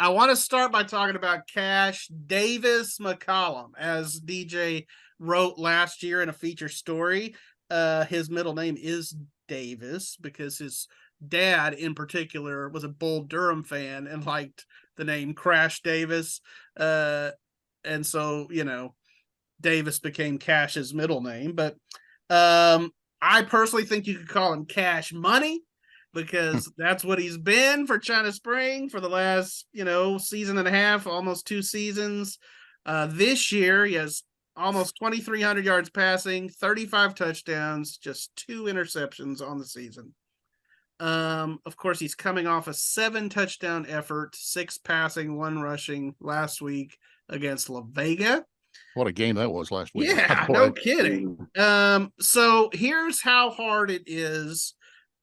I want to start by talking about Cash Davis McCollum, as DJ wrote last year in a feature story. His middle name is Davis because his dad in particular was a Bull Durham fan and liked the name Crash Davis. And so, Davis became Cash's middle name. But I personally think you could call him Cash Money, because that's what he's been for China Spring for the last, season and a half, almost 2 seasons. This year, he has almost 2,300 yards passing, 35 touchdowns, just 2 interceptions on the season. Of course, he's coming off a 7 touchdown effort, 6 passing, 1 rushing last week against La Vega. What a game that was last week. Yeah, no kidding. So here's how hard it is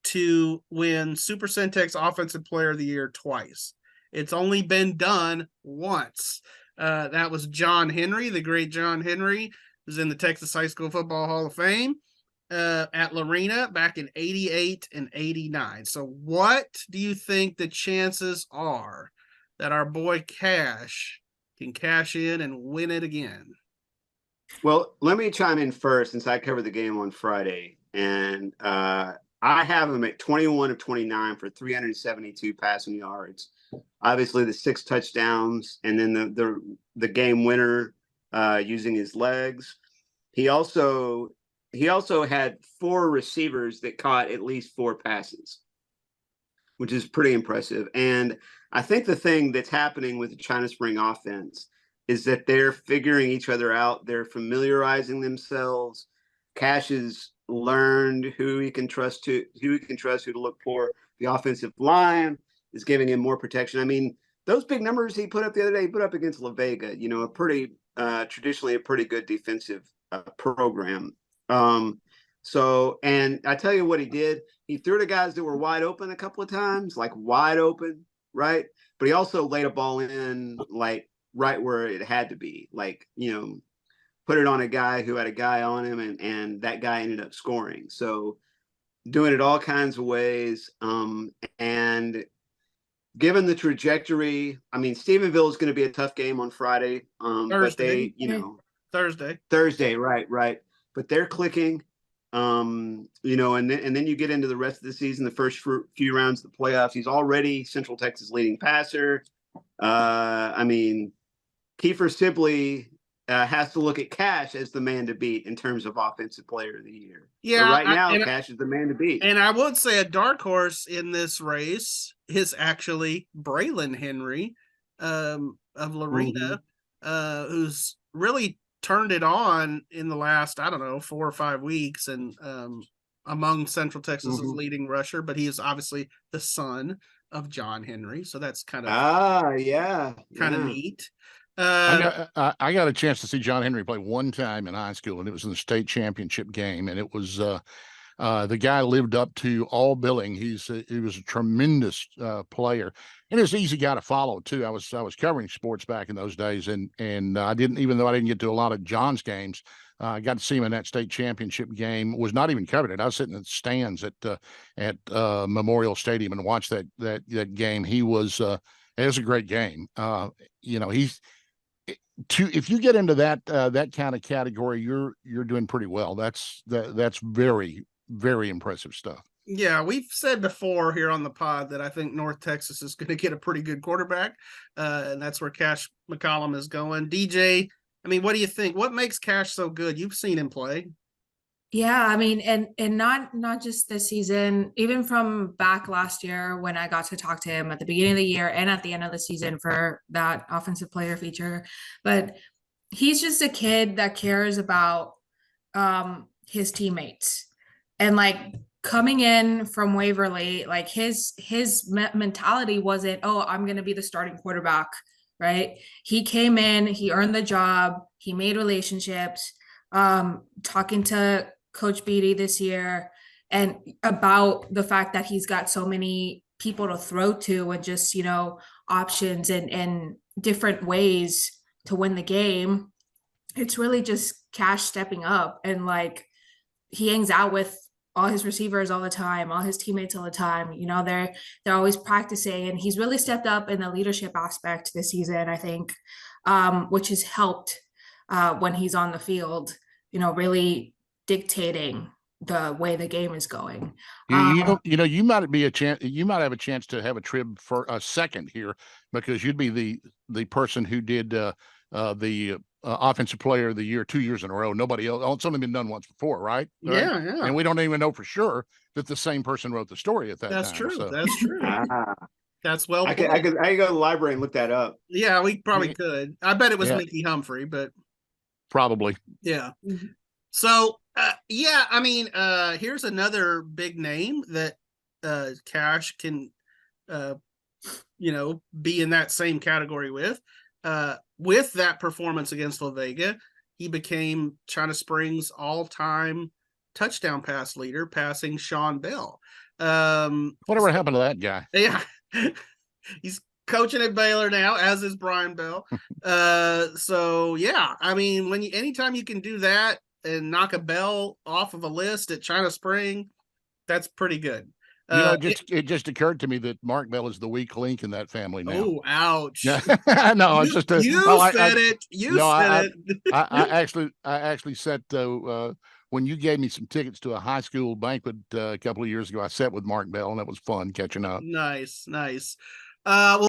to win Super Centex Offensive Player of the Year twice. It's only been done once. That was John Henry, the great John Henry, who's in the Texas High School Football Hall of Fame, at Lorena back in 88 and 89. So what do you think the chances are that our boy Cash can cash in and win it again? Well, let me chime in first, since I covered the game on Friday, and I have him at 21 of 29 for 372 passing yards. Obviously, the 6 touchdowns, and then the game winner using his legs. He also had 4 receivers that caught at least 4 passes, which is pretty impressive. And I think the thing that's happening with the China Spring offense is that they're figuring each other out. They're familiarizing themselves. Cash has learned who he can trust, who to look for. The offensive line is giving him more protection. I mean, those big numbers he put up the other day, he put up against La Vega, a pretty traditionally a pretty good defensive program. So, and I tell you what he did. He threw to guys that were wide open a couple of times, like wide open, right? But he also laid a ball in like right where it had to be, like, put it on a guy who had a guy on him, and that guy ended up scoring. So doing it all kinds of ways. And given the trajectory, I mean, Stephenville is going to be a tough game on Friday. Thursday. But Thursday, right. But they're clicking, and then you get into the rest of the season, the first few rounds of the playoffs. He's already Central Texas leading passer. I mean, Kiefer Sibley has to look at Cash as the man to beat in terms of Offensive Player of the Year. Yeah, but right now, Cash is the man to beat. And I would say a dark horse in this race is actually Braylon Henry of Lorena, who's really turned it on in the last, 4 or 5 weeks, and among Central Texas's leading rusher. But he is obviously the son of John Henry, so that's kind of neat. I got a chance to see John Henry play one time in high school, and it was in the state championship game, and it was the guy lived up to all billing. He was a tremendous player, and it's an easy guy to follow too. I was covering sports back in those days, and I didn't, even though I didn't get to a lot of John's games, I got to see him in that state championship game. Was not even covering it. I was sitting in the stands at Memorial Stadium and watched that game. It was a great game. If you get into that kind of category, you're doing pretty well. That's very, very impressive stuff. Yeah, we've said before here on the pod that I think North Texas is going to get a pretty good quarterback, and that's where Cash McCollum is going. DJ, I mean, what do you think? What makes Cash so good? You've seen him play. Yeah, I mean, and not just this season, even from back last year when I got to talk to him at the beginning of the year and at the end of the season for that offensive player feature. But he's just a kid that cares about his teammates, and like coming in from Waverly, like his mentality wasn't, oh, I'm going to be the starting quarterback, right? He came in, he earned the job, he made relationships, talking to Coach Beatty this year and about the fact that he's got so many people to throw to and just, options and different ways to win the game. It's really just Cash stepping up, and like he hangs out with all his receivers all the time, all his teammates all the time. You know, they're always practicing, and he's really stepped up in the leadership aspect this season, I think, which has helped when he's on the field, you know, really dictating the way the game is going. You might have a chance to have a Trib for a second here, because you'd be the person who did the offensive player of the year 2 years in a row. Nobody else. It's only been done once before, right? Yeah, yeah. And we don't even know for sure that the same person wrote the story at that That's time. true. So. That's true. That's well. I could go to the library and look that up. Yeah, we probably could. I bet it was Yeah. Mickey Humphrey, but Probably. yeah. So yeah, I mean, here's another big name that Cash can you know, be in that same category with. With that performance against La Vega, he became China Springs' all-time touchdown pass leader, passing Shawn Bell. Whatever happened to that guy? Yeah. He's coaching at Baylor now, as is Brian Bell. So yeah, I mean, anytime you can do that and knock a Bell off of a list at China Spring, that's pretty good. You know, it just occurred to me that Mark Bell is the weak link in that family now. Oh, ouch! Yeah. No, it's just you said it. You said it. I actually set when you gave me some tickets to a high school banquet a couple of years ago. I sat with Mark Bell, and that was fun catching up. Nice. Well,